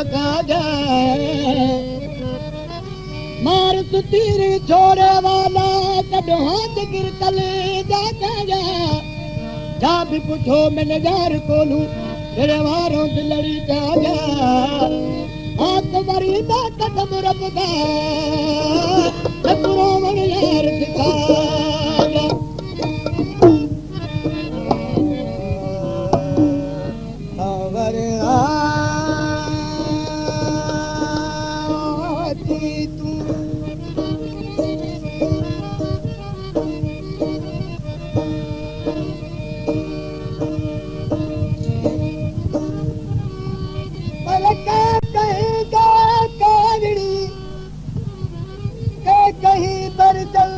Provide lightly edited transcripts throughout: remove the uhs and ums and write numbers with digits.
काजा मार तीर छोड़े वाला कॾो हाथ गिर तले जा काजा जा भी पुछो मैं नजार कोलू तेरे वारों से लड़ी काजा हाथ मरी दा कदम रब दा पुरो मन यार दिखाया खबर आती तू कहीं पर चल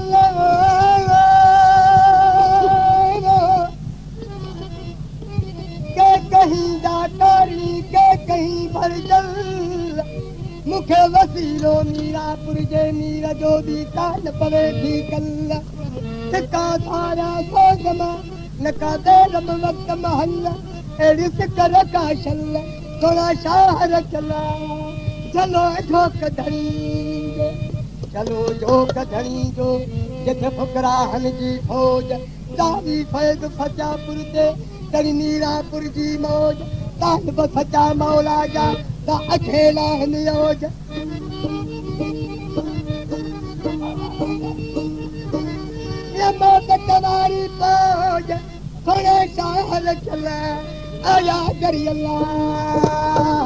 के कहीं जाकारी के कहीं पर चल मुखे वसीलो मीरापुर जे मीरा जो भी कान पवे थी कल सिक्का सारा सोजमा नका दे रब वक्त महल एड़ी सिकर का शल थोड़ा शाहर चला चलो ठोक धड़ी चलो जो कधणी जो जिथे फुकराहन जी फौज दावी फैद फचापुर ते तरी मीरापुर जी मौज तालब सचा मौला जा ता अकेला नियोज ये मौत तवारी फौज थोड़े शाहर चला आया करी अल्लाह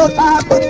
प्यारा